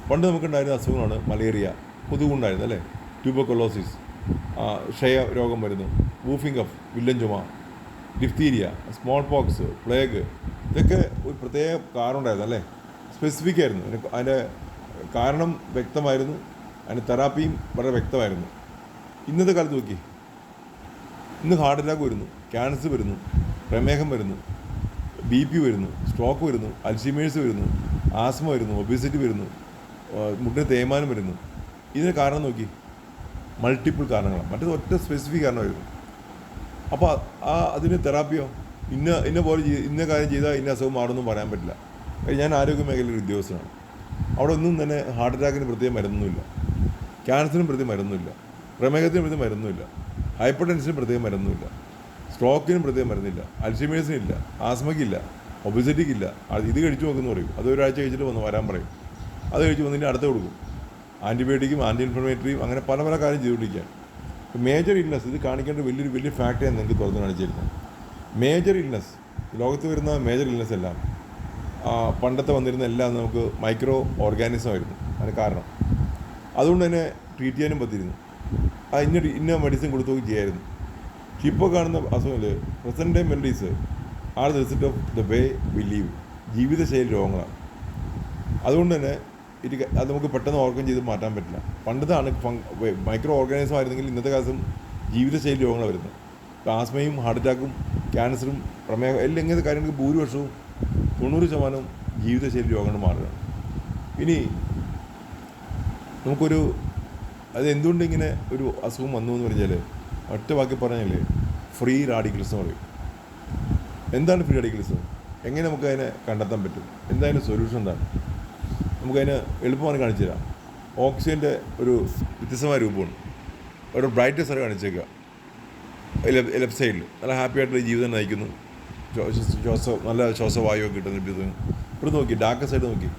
പണ്ട് നമുക്കുണ്ടായിരുന്ന അസുഖങ്ങളാണ് മലേറിയ, കൊതുകുണ്ടായിരുന്നു അല്ലേ, ട്യൂബർകുലോസിസ്, ക്ഷയ രോഗം വരുന്നു, വൂഫിംഗ് കഫ്, വില്ലൻ ചുമ, ഡിഫ്തീരിയ, സ്മോൾ പോക്സ്, പ്ലേഗ്. ഇതൊക്കെ ഒരു പ്രത്യേക കാരണം ഉണ്ടായിരുന്നു അല്ലേ? സ്പെസിഫിക് ആയിരുന്നു. അതിൻ്റെ കാരണം വ്യക്തമായിരുന്നു, അതിൻ്റെ തെറാപ്പിയും വളരെ വ്യക്തമായിരുന്നു. ഇന്നത്തെ കാലത്ത് നോക്കി, ഇന്ന് ഹാർട്ട് അറ്റാക്ക് വരുന്നു, ക്യാൻസർ വരുന്നു, പ്രമേഹം വരുന്നു, BP വരുന്നു, സ്ട്രോക്ക് വരുന്നു, അൽഷിമേഴ്സ് വരുന്നു, ആസ്മ വരുന്നു, ഒബേസിറ്റി വരുന്നു, മുട്ടിന് തേയ്മാനം വരുന്നു. ഇതിന് കാരണം നോക്കി, മൾട്ടിപ്പിൾ കാരണങ്ങളാണ്. മറ്റേത് ഒറ്റ സ്പെസിഫിക് കാരണമായിരുന്നു. അപ്പോൾ അതിന് തെറാപ്പിയോ ഇന്ന പോലെ ഇന്ന കാര്യം ചെയ്താൽ ഇന്ന അസുഖം മാറുമെന്നും പറയാൻ പറ്റില്ല. ഞാൻ ആരോഗ്യ മേഖലയിൽ ഉദ്യോഗസ്ഥനാണ്. അവിടെ ഒന്നും തന്നെ ഹാർട്ട് അറ്റാക്കിന് പ്രത്യേകം മരുന്നൊന്നുമില്ല, ക്യാൻസറിന് പ്രത്യേകം മരുന്നുമില്ല, പ്രമേഹത്തിന് പ്രത്യേകം മരുന്നുമില്ല, ഹൈപ്പർ ടെൻഷന് പ്രത്യേകം മരുന്നുമില്ല, സ്ട്രോക്കിനും പ്രത്യേകം മരുന്നില്ല, അൽഷിമേഴ്സിനില്ല, ആസ്മയ്ക്കില്ല, ഒബിസിറ്റിക്കില്ല. ഇത് കഴിച്ചു നോക്കുന്നു പറയും. അത് ഒരാഴ്ച കഴിച്ചിട്ട് വരാൻ പറയും. അത് കഴിച്ച് വന്നിട്ട് അടുത്ത് കൊടുക്കും. ആൻറ്റിബയോട്ടിക്കും ആൻറ്റി ഇൻഫ്ലമേറ്ററിയും അങ്ങനെ പല പല കാര്യം ചെയ്തുകൊണ്ടിരിക്കുകയാണ്. മേജർ ഇൽനെസ് ഇത് കാണിക്കേണ്ട വലിയ ഫാക്റ്റ് ഞാൻ നിങ്ങൾക്ക് തുറന്ന് കാണിച്ചിരുന്നത്. മേജർ ഇൽനെസ്, ലോകത്ത് വരുന്ന മേജർ ഇൽനെസ് എല്ലാം പണ്ടത്തെ വന്നിരുന്ന എല്ലാം നമുക്ക് മൈക്രോ ഓർഗാനിസം ആയിരുന്നു. അതിന് കാരണം അതുകൊണ്ട് തന്നെ ട്രീറ്റ് ചെയ്യാനും പറ്റിയിരുന്നു. ഇന്ന മെഡിസിൻ കൊടുത്തു ചെയ്യായിരുന്നു. ഇപ്പോൾ കാണുന്ന അസുഖങ്ങൾ present day melodies are the result of the way we leave, ജീവിതശൈലി രോഗങ്ങളാണ്. അതുകൊണ്ട് തന്നെ അത് നമുക്ക് പെട്ടെന്ന് ഓർഗൻ ചെയ്ത് മാറ്റാൻ പറ്റില്ല. പണ്ടത്താണ് മൈക്രോ ഓർഗാനിസം ആയിരുന്നെങ്കിൽ ഇന്നത്തെ കാലത്തും ജീവിതശൈലി രോഗങ്ങൾ വരുന്നത്. ഇപ്പോൾ ആസ്മയും ഹാർട്ട് അറ്റാക്കും ക്യാൻസറും പ്രമേഹം എല്ലാം ഇങ്ങനത്തെ കാര്യങ്ങൾക്ക് ഭൂരിപക്ഷവും 90% ജീവിതശൈലി രോഗങ്ങൾ മാറുകയാണ്. ഇനി നമുക്കൊരു അത് എന്തുകൊണ്ട് ഇങ്ങനെ ഒരു അസുഖം വന്നു എന്ന് പറഞ്ഞാൽ ഒറ്റ വാക്കി പറഞ്ഞാൽ ഫ്രീ റാഡിക്കൽസ് എന്ന് പറയും. എന്താണ് ഫ്രീ റാഡിക്കൽസ്? എങ്ങനെ നമുക്ക് അതിനെ കണ്ടെത്താൻ പറ്റും? എന്തായാലും സൊല്യൂഷൻ എന്താണ്? നമുക്കതിന് എളുപ്പമാണ് കാണിച്ചു തരാം. ഓക്സിജൻ്റെ ഒരു വ്യത്യസ്തമായ രൂപമാണ്. ഒരു ബ്രൈറ്റ് സൈഡ് കാണിച്ചേക്കുക. ലെഫ്റ്റ് സൈഡിൽ നല്ല ഹാപ്പി ആയിട്ടുള്ള ജീവിതം നയിക്കുന്നു, നല്ല ശ്വാസവായുവൊക്കെ കിട്ടുന്ന ജീവിതം. ഇവിടെ നോക്കി ഡാർക്ക് സൈഡ് നോക്കി,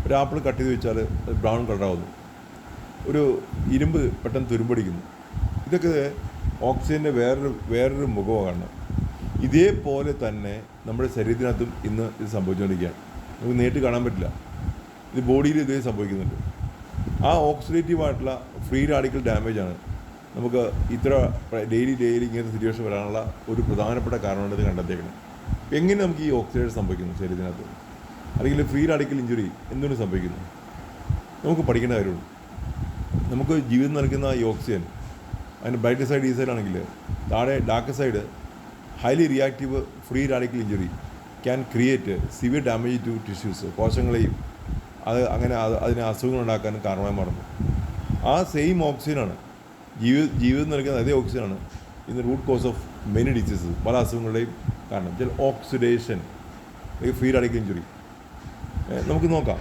ഒരു ആപ്പിൾ കട്ട് ചെയ്ത് വെച്ചാൽ അത് ബ്രൗൺ കളറാവുന്നു, ഒരു ഇരുമ്പ് പെട്ടെന്ന് തുരുമ്പടിക്കുന്നു. ഇതൊക്കെ ഓക്സിജൻ്റെ വേറൊരു മുഖമാണ്. ഇതേപോലെ തന്നെ നമ്മുടെ ശരീരത്തിനകത്തും ഇന്ന് ഇത് സംഭവിച്ചുകൊണ്ടിരിക്കുകയാണ്. നമുക്ക് നേരിട്ട് കാണാൻ പറ്റില്ല, ഇത് ബോഡിയിൽ ഇതേ സംഭവിക്കുന്നുണ്ട്. ആ ഓക്സിഡേറ്റീവായിട്ടുള്ള ഫ്രീ റാഡിക്കൽ ഡാമേജാണ് നമുക്ക് ഇത്ര ഡെയിലി ഇങ്ങനത്തെ സിറ്റുവേഷൻ വരാനുള്ള ഒരു പ്രധാനപ്പെട്ട കാരണമായിട്ട് കണ്ടെത്തിയേക്കണം. എങ്ങനെ നമുക്ക് ഈ ഓക്സിഡേഷൻ സംഭവിക്കുന്നു ശരീരത്തിനകത്ത്, അല്ലെങ്കിൽ ഫ്രീ റാഡിക്കൽ ഇഞ്ചുറി എന്തുകൊണ്ട് സംഭവിക്കുന്നു? നമുക്ക് പഠിക്കേണ്ട കാര്യമുള്ളൂ. നമുക്ക് ജീവിതം നൽകുന്ന ഈ ഓക്സിജൻ, അതിൻ്റെ ബ്രൈറ്റ് സൈഡ് ഈ സൈഡാണെങ്കിൽ താഴെ dark side highly reactive free radical injury can create severe damage to tissues, കോശങ്ങളെയും അതിന് അസുഖങ്ങൾ ഉണ്ടാക്കാനും കാരണമായി മാറുന്നു. ആ സെയിം ഓക്സിജനാണ് ജീവിതം നൽകുന്ന അതേ ഓക്സിജനാണ് ഇന്ന് root cause of many diseases, പല അസുഖങ്ങളുടെയും കാരണം. ചില ഓക്സിഡേഷൻ, ഫ്രീ റാഡിക്കൽ ഇഞ്ചുറി. നമുക്ക് നോക്കാം.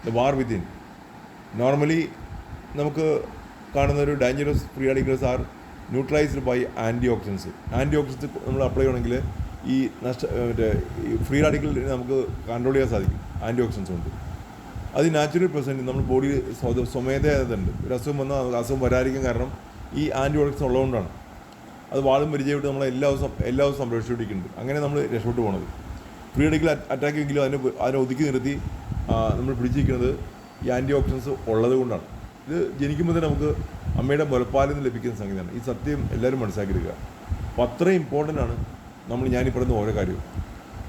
The war within. നോർമലി നമുക്ക് കാണുന്ന ഒരു dangerous free radicals are neutralised by antioxidants. Antioxidants നമ്മൾ അപ്ലൈ ചെയ്യണമെങ്കിൽ ഈ ഫ്രീ റാഡിക്കൽ നമുക്ക് കൺട്രോൾ ചെയ്യാൻ സാധിക്കും ആൻറ്റി ഓക്സിഡൻസ് കൊണ്ട്. അത് നാച്ചുറൽ പ്രസൻറ്റ് നമ്മൾ ബോഡിയിൽ സ്വമേധയുണ്ട്. ഒരു അസുഖം വന്നാൽ അസുഖം വരാതിരിക്കാൻ കാരണം ഈ ആൻറ്റി ഓക്സിഡൻസ് ഉള്ളതുകൊണ്ടാണ്. അത് വാളും പരിചയപ്പെട്ട് നമ്മളെ എല്ലാ ദിവസവും സംരക്ഷിച്ചുകൊണ്ടിരിക്കുന്നുണ്ട്. അങ്ങനെ നമ്മൾ രക്ഷപ്പെട്ടു പോകുന്നത്. ഫ്രീ റാഡിക്കൽ അറ്റാക്ക് എങ്കിലും അതിനെ ഒതുക്കി നിർത്തി നമ്മൾ പിടിച്ചിരിക്കുന്നത് ഈ ആൻറ്റി ഓക്സിഡൻസ് ഉള്ളത് കൊണ്ടാണ്. ഇത് ജനിക്കുമ്പോൾ തന്നെ നമുക്ക് അമ്മയുടെ മുലപ്പാലിൽ നിന്ന് ലഭിക്കുന്ന സംഗതിയാണ്. ഈ സത്യം എല്ലാവരും മനസ്സിലാക്കിയെടുക്കുക. അപ്പോൾ അത്രയും ഇമ്പോർട്ടൻ്റ് ആണ് ഞാനീ പറയുന്ന ഓരോ കാര്യവും.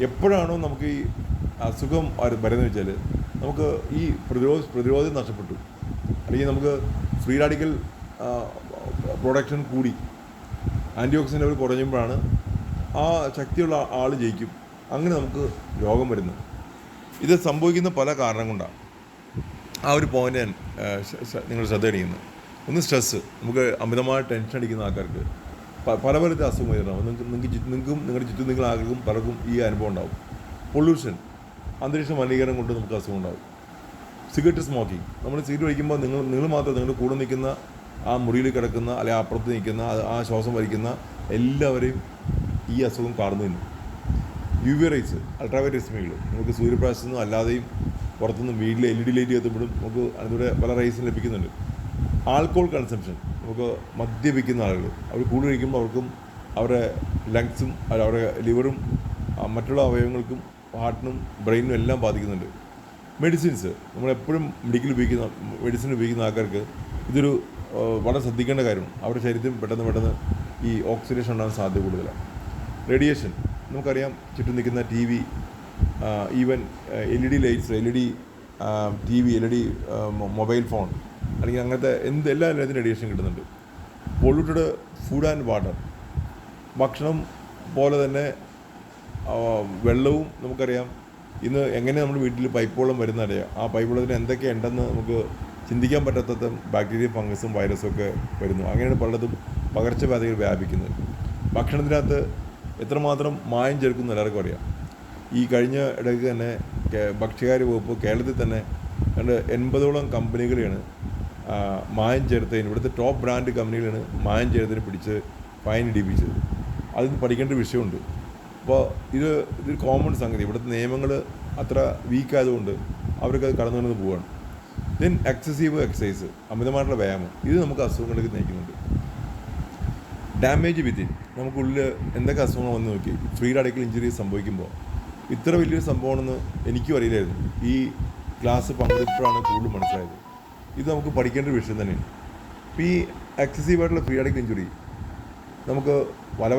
എപ്പോഴാണോ നമുക്ക് ഈ അസുഖം വരുന്നത് വെച്ചാൽ നമുക്ക് ഈ പ്രതിരോധം നഷ്ടപ്പെട്ടു, അല്ലെങ്കിൽ നമുക്ക് ഫ്രീ റാഡിക്കൽ പ്രൊഡക്ഷൻ കൂടി, ആൻറ്റി ഓക്സിഡൻ്റ് ലെവൽ കുറഞ്ഞുമ്പോഴാണ് ആ ശക്തിയുള്ള ആൾ ജയിക്കും. അങ്ങനെ നമുക്ക് രോഗം വരുന്നത്. ഇത് സംഭവിക്കുന്ന പല കാരണം കൊണ്ടാണ്. ആ ഒരു പോയിൻ്റ് ഞാൻ നിങ്ങൾ ശ്രദ്ധയടിക്കുന്നത്. ഒന്ന് സ്ട്രെസ്സ്. നമുക്ക് അമിതമായ ടെൻഷൻ അടിക്കുന്ന ആൾക്കാർക്ക് പല അസുഖം വരുന്നുണ്ടാവും. നിങ്ങൾക്കും നിങ്ങളുടെ ചുറ്റും നിങ്ങൾ ആർക്കും പലർക്കും ഈ അനുഭവം ഉണ്ടാവും. പൊല്യൂഷൻ, അന്തരീക്ഷ മലിനീകരണം കൊണ്ട് നമുക്ക് അസുഖം ഉണ്ടാവും. Cigarette smoking. നമ്മൾ സിഗരറ്റ് വലിക്കുമ്പോൾ നിങ്ങൾ മാത്രം നിങ്ങളുടെ കൂടെ നിൽക്കുന്ന ആ മുറിയിൽ കിടക്കുന്ന അല്ലെങ്കിൽ അപ്പുറത്ത് നിൽക്കുന്ന ആ ശ്വാസം വലിക്കുന്ന എല്ലാവരെയും ഈ അസുഖം കാണുന്നതിന്. UV റൈസ്, അൾട്രാവയലറ്റ് രശ്മികൾ നമുക്ക് സൂര്യപ്രകാശത്തു നിന്നും അല്ലാതെയും പുറത്തുനിന്നും വീട്ടിൽ LED ലൈറ്റ് കത്തുമ്പോഴും നമുക്ക് അതിലൂടെ പല റൈസും ലഭിക്കുന്നുണ്ട്. ആൽക്കോൾ കൺസംഷൻ, നമുക്ക് മദ്യപിക്കുന്ന ആളുകൾ അവർ കൂടുതൽ കഴിക്കുമ്പോൾ അവർക്കും അവരുടെ ലങ്സും അവരുടെ ലിവറും മറ്റുള്ള അവയവങ്ങൾക്കും ഹാർട്ടിനും ബ്രെയിനും എല്ലാം ബാധിക്കുന്നുണ്ട്. മെഡിസിൻസ് നമ്മളെപ്പോഴും മെഡിസിൻ ഉപയോഗിക്കുന്ന ആൾക്കാർക്ക് ഇതൊരു വളരെ ശ്രദ്ധിക്കേണ്ട കാര്യമാണ്. അവരുടെ ശരീരത്തിൽ പെട്ടെന്ന് ഈ ഓക്സിഡേഷൻ ഉണ്ടാകാൻ സാധ്യത കൂടുതലാണ്. റേഡിയേഷൻ നമുക്കറിയാം, ചുറ്റും നിൽക്കുന്ന T V, even LED lights, LED TV, LED mobile phone അല്ലെങ്കിൽ അങ്ങനത്തെ എല്ലാത്തിനും റേഡിയേഷൻ കിട്ടുന്നുണ്ട്. പൊള്യൂട്ടഡ് ഫുഡ് ആൻഡ് വാട്ടർ, ഭക്ഷണം പോലെ തന്നെ വെള്ളവും നമുക്കറിയാം. ഇന്ന് എങ്ങനെ നമ്മുടെ വീട്ടിൽ പൈപ്പ് വെള്ളം വരുന്നറിയാം. ആ പൈപ്പ് വെള്ളത്തിന് എന്തൊക്കെ ഉണ്ടെന്ന് നമുക്ക് ചിന്തിക്കാൻ പറ്റാത്ത ബാക്ടീരിയ, ഫംഗസും വൈറസും ഒക്കെ വരുന്നു. അങ്ങനെയാണ് പലതും പകർച്ചവ്യാധികൾ വ്യാപിക്കുന്നത്. ഭക്ഷണത്തിനകത്ത് എത്രമാത്രം മായം ചേർക്കുന്നു എല്ലാവർക്കും അറിയാം. ഈ കഴിഞ്ഞ ഇടയ്ക്ക് തന്നെ ഭക്ഷ്യകാര്യ വകുപ്പ് കേരളത്തിൽ തന്നെ 80ഓളം കമ്പനികളെയാണ് മായം ചേർത്തതിന്, ഇവിടുത്തെ ടോപ്പ് ബ്രാൻഡ് കമ്പനികളാണ് മായം ചേർത്തതിന് പിടിച്ച് ഫൈൻ ഇടിപ്പിച്ചത്. അതിന് പഠിക്കേണ്ട വിഷയമുണ്ട്. അപ്പോൾ ഇതൊരു കോമൺ സംഗതി. ഇവിടുത്തെ നിയമങ്ങൾ അത്ര വീക്കായതുകൊണ്ട് അവർക്കത് കടന്നു പോവുകയാണ്. ദെൻ എക്സസീവ് എക്സസൈസ്, അമിതമായിട്ടുള്ള വ്യായാമം, ഇത് നമുക്ക് അസുഖങ്ങളിലേക്ക് നയിക്കുന്നുണ്ട്. ഡാമേജ് വിത്തിൻ, നമുക്കുള്ളിൽ എന്തൊക്കെ അസുഖങ്ങൾ വന്ന് നോക്കി. ഫ്രീ റാഡിക്കൽ ഇഞ്ചുറി സംഭവിക്കുമ്പോൾ ഇത്ര വലിയൊരു സംഭവമാണെന്ന് എനിക്കും അറിയില്ലായിരുന്നു. ഈ ക്ലാസ് പങ്കെടുത്തപ്പോഴാണ് കൂടുതൽ മനസ്സിലായത്. ഇത് നമുക്ക് പഠിക്കേണ്ട ഒരു വിഷയം തന്നെയാണ്. ഇപ്പോൾ ഈ എക്സസീവായിട്ടുള്ള ഫ്രീ റാഡിക്കൽ ഇഞ്ചുറി നമുക്ക് പല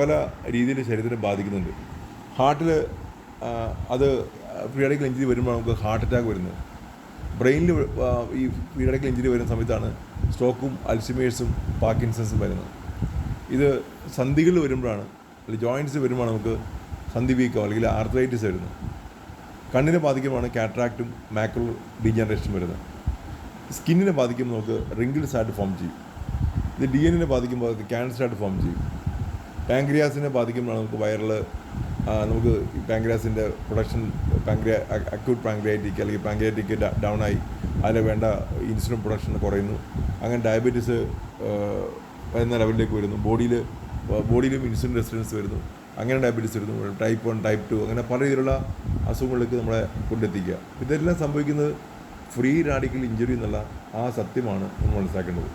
രീതിയിൽ ശരീരത്തിനെ ബാധിക്കുന്നുണ്ട്. ഹാർട്ടിൽ അത് ഫ്രീ റാഡിക്കൽ ഇഞ്ചുറി വരുമ്പോൾ നമുക്ക് ഹാർട്ട് അറ്റാക്ക് വരുന്നത്. ബ്രെയിനിൽ ഈ ഫ്രീ റാഡിക്കൽ ഇഞ്ചുറി വരുന്ന സമയത്താണ് സ്ട്രോക്കും അൽഷിമേഴ്സും പാർക്കിൻസൺസും വരുന്നത്. ഇത് സന്ധികളിൽ വരുമ്പോഴാണ്, അല്ലെങ്കിൽ ജോയിൻറ്റ്സ് വരുമ്പോഴാണ് നമുക്ക് സന്ധി വീക്കോ അല്ലെങ്കിൽ ആർത്രൈറ്റിസ് വരുന്നത്. കണ്ണിനെ ബാധിക്കുമ്പോഴാണ് കാറ്ററാക്റ്റും മാക്കുലർ ഡീജനറേഷനും വരുന്നത്. സ്കിന്നിനെ ബാധിക്കുമ്പോൾ നമുക്ക് റിങ്കിൾസ് ആയിട്ട് ഫോം ചെയ്യും. ഇത് DNA ബാധിക്കുമ്പോൾ അത് ക്യാൻസറായിട്ട് ഫോം ചെയ്യും. പാങ്ക്രിയാസിനെ ബാധിക്കുമ്പോഴാണ് നമുക്ക് നമുക്ക് പാങ്ക്രിയാസിൻ്റെ പ്രൊഡക്ഷൻ, അക്യൂട്ട് പാങ്ക്രിയാറ്റിക് അല്ലെങ്കിൽ പാങ്ക്രിയാറ്റിക് ഡൗൺ ആയി അതിൽ വേണ്ട ഇൻസുലിൻ പ്രൊഡക്ഷൻ കുറയുന്നു. അങ്ങനെ ഡയബറ്റീസ് വരുന്ന ലെവലിലേക്ക് വരുന്നു. ബോഡിയിലും ഇൻസുലിൻ റെസിസ്റ്റൻസ് വരുന്നു. അങ്ങനെ ഡയബറ്റീസ് വരുന്നു. ടൈപ്പ് 1, ടൈപ്പ് 2, അങ്ങനെ പല രീതിയിലുള്ള അസുഖങ്ങളിലേക്ക് നമ്മളെ കൊണ്ടെത്തിക്കുക. ഇതെല്ലാം സംഭവിക്കുന്നത് ഫ്രീ റാഡിക്കൽ ഇഞ്ചുറി എന്നുള്ള ആ സത്യമാണ് നമ്മൾ മനസ്സിലാക്കേണ്ടത്.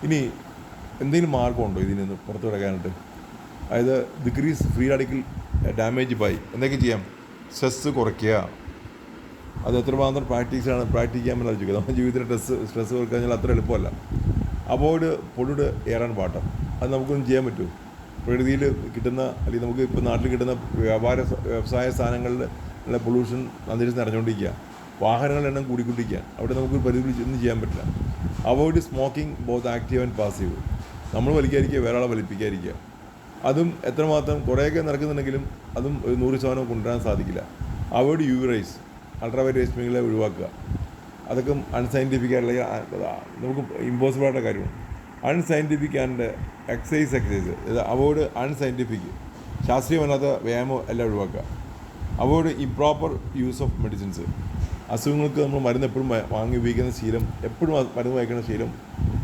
ഇനി എന്തെങ്കിലും മാർഗമുണ്ടോ ഇതിൽ നിന്ന് പുറത്തു കിടക്കാനായിട്ട്? അതായത് decrease free radical damage by എന്തൊക്കെ ചെയ്യാം? സ്ട്രെസ്സ് കുറയ്ക്കുക. അത് എത്രമാത്രം പ്രാക്ടിക്കാമെന്ന് ആലോചിക്കുക. നമ്മുടെ ജീവിതത്തിൽ സ്ട്രെസ്സ് കുറയ്ക്കുക കഴിഞ്ഞാൽ അത്ര എളുപ്പമല്ല. Avoid polluted air and water, അത് നമുക്കൊന്നും ചെയ്യാൻ പറ്റുമോ? പ്രകൃതിയിൽ കിട്ടുന്ന, അല്ലെങ്കിൽ നമുക്ക് ഇപ്പോൾ നാട്ടിൽ കിട്ടുന്ന വ്യവസായ സ്ഥാനങ്ങളിലെ പൊല്യൂഷൻ അന്തരീക്ഷം നിറഞ്ഞുകൊണ്ടിരിക്കുക. വാഹനങ്ങളുടെ എണ്ണം കൂടിക്കൊണ്ടിരിക്കുക. അവിടെ നമുക്ക് പരിധി ഒന്നും ചെയ്യാൻ പറ്റില്ല. Avoid smoking both active and passive, നമ്മൾ വലിക്കാതിരിക്കുക, വേറെ ആളെ വലിപ്പിക്കാതിരിക്കുക. അതും എത്രമാത്രം കുറേയൊക്കെ നടക്കുന്നുണ്ടെങ്കിലും അതും 100% കൊണ്ടുവരാൻ സാധിക്കില്ല. അവോയ്ഡ് UV റേസ്, അൾട്രാവയലറ്റ് രശ്മികളെ ഒഴിവാക്കുക. അതൊക്കെ അൺസയൻറ്റിഫിക് ആയിട്ടുള്ള, നമുക്ക് ഇമ്പോസിബിൾ ആയിട്ടുള്ള കാര്യമാണ്. Unscientific and exercise avoid unscientific, ശാസ്ത്രീയമല്ലാത്ത വ്യായാമം എല്ലാം ഒഴിവാക്കുക. Avoid improper use of medicines, അസുഖങ്ങൾക്ക് നമ്മൾ മരുന്ന് എപ്പോഴും വാങ്ങി ഉപയോഗിക്കുന്ന ശീലം, എപ്പോഴും മരുന്ന് വാങ്ങിക്കുന്ന ശീലം,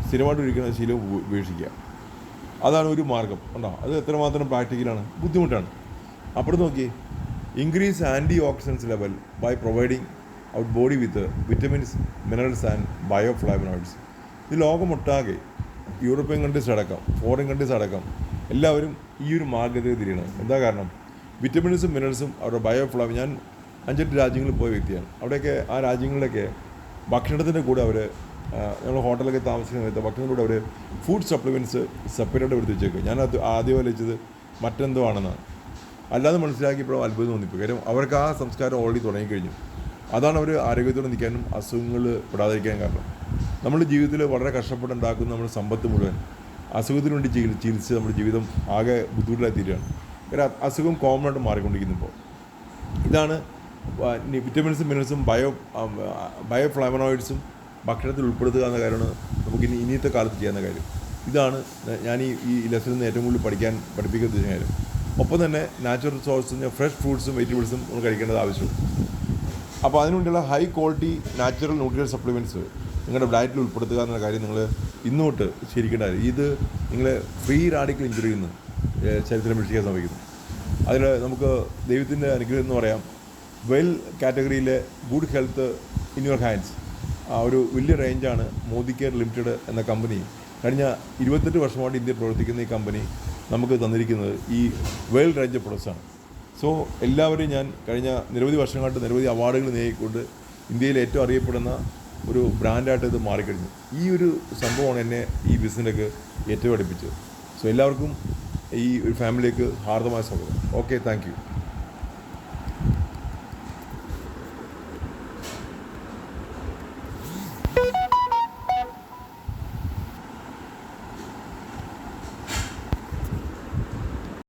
സ്ഥിരമായിട്ട് ഉപയോഗിക്കുന്ന ശീലം ഉപേക്ഷിക്കുക. അതാണ് ഒരു മാർഗം. ഉണ്ടോ? അത് എത്രമാത്രം പ്രാക്ടിക്കലാണ്, ബുദ്ധിമുട്ടാണ്. അപ്പുറത്ത് നോക്കി, increase antioxidants level by providing our body with vitamins, minerals and bioflavonoids. ഇത് ലോകമൊട്ടാകെ, യൂറോപ്യൻ കൺട്രീസ് അടക്കം, ഫോറിൻ കൺട്രീസ് അടക്കം എല്ലാവരും ഈ ഒരു മാർഗ്ഗത്തിൽ തിരിയണം. എന്താ കാരണം? വിറ്റമിൻസും മിനറൽസും അവരുടെ ബയോഫ്ലാവ്, ഞാൻ 5-8 രാജ്യങ്ങളിൽ പോയ വ്യക്തിയാണ്. അവിടെയൊക്കെ ആ രാജ്യങ്ങളിലൊക്കെ ഭക്ഷണത്തിൻ്റെ കൂടെ അവർ, നമ്മൾ ഹോട്ടലൊക്കെ താമസിക്കുന്ന സമയത്ത് ഭക്ഷണത്തിൻ്റെ കൂടെ അവർ ഫുഡ് സപ്ലിമെൻറ്റ്സ് സെപ്പറേറ്റ് എടുത്ത് വെച്ചേക്കും. ഞാനത് ആദ്യം വലിച്ചത് മറ്റെന്തോ ആണെന്നാണ്. അല്ലാതെ മനസ്സിലാക്കിയപ്പോഴും അത്ഭുതം തോന്നിപ്പോയി. കാര്യം അവർക്ക് ആ സംസ്കാരം ഓൾറെഡി തുടങ്ങിക്കഴിഞ്ഞു. അതാണ് അവർ ആരോഗ്യത്തോടെ നിൽക്കാനും അസുഖങ്ങൾ പെടാതിരിക്കാനും കാരണം. നമ്മുടെ ജീവിതത്തിൽ വളരെ കഷ്ടപ്പെട്ടുണ്ടാക്കുന്ന നമ്മുടെ സമ്പത്ത് മുഴുവൻ അസുഖത്തിന് വേണ്ടി ചികിത്സിച്ച് നമ്മുടെ ജീവിതം ആകെ ബുദ്ധിമുട്ടിലായി തീരുകയാണ്. കാരണം അസുഖം കോമൺ ആയിട്ട് മാറിക്കൊണ്ടിരിക്കുമ്പോൾ ഇതാണ് വിറ്റമിൻസും മിനറൽസും ബയോഫ്ലാവനോയിഡ്സും ഭക്ഷണത്തിൽ ഉൾപ്പെടുത്തുക എന്ന കാര്യമാണ് നമുക്ക് ഇനിയത്തെ കാലത്ത് ചെയ്യുന്ന കാര്യം. ഇതാണ് ഞാൻ ഈ ലെസണിൽ നിന്ന് ഏറ്റവും കൂടുതൽ പഠിപ്പിക്കുന്ന കാര്യം. ഒപ്പം തന്നെ നാച്ചുറൽ റിസോഴ്സും ഫ്രഷ് ഫ്രൂട്ട്സും വെജിറ്റബിൾസും നമ്മൾ കഴിക്കേണ്ടത് ആവശ്യവും. അപ്പോൾ അതിനുവേണ്ടിയുള്ള high quality natural nutrient supplements നിങ്ങളുടെ ഡയറ്റിൽ ഉൾപ്പെടുത്തുക എന്ന കാര്യം നിങ്ങൾ ഇന്നോട്ട് ശരിക്കേണ്ട കാര്യം. ഇത് നിങ്ങളെ ഫ്രീ റാഡിക്കൽ ഇഞ്ചുറിയിൽ നിന്ന് ചരിത്രം രക്ഷിക്കാൻ ശ്രമിക്കുന്നു. അതിൽ നമുക്ക് ദൈവത്തിൻ്റെ അനുഗ്രഹം എന്ന് പറയാം. വെൽ കാറ്റഗറിയിലെ good health in your hands, ആ ഒരു വലിയ റേഞ്ചാണ് മോദി കെയർ ലിമിറ്റഡ് എന്ന കമ്പനി കഴിഞ്ഞ 28 വർഷമായിട്ട് ഇന്ത്യയിൽ പ്രവർത്തിക്കുന്ന ഈ കമ്പനി നമുക്ക് തന്നിരിക്കുന്നത് ഈ വേൾഡ് റേഞ്ച് പ്രൊഡക്ട്സാണ്. സോ എല്ലാവരും ഞാൻ കഴിഞ്ഞ നിരവധി വർഷങ്ങളായിട്ട് നിരവധി അവാർഡുകൾ നേടിക്കൊണ്ട് ഇന്ത്യയിൽ ഏറ്റവും അറിയപ്പെടുന്ന ഒരു ബ്രാൻഡായിട്ട് ഇത് മാറിക്കഴിഞ്ഞു. ഈ ഒരു സംഭവമാണ് എന്നെ ഈ ബിസിനസ്സിലേക്ക് ഏറ്റവും അടുപ്പിച്ചത്. സോ എല്ലാവർക്കും ഈ ഒരു ഫാമിലിയിലേക്ക് ഹാർദമായ സ്വാഗതം. Okay, thank you.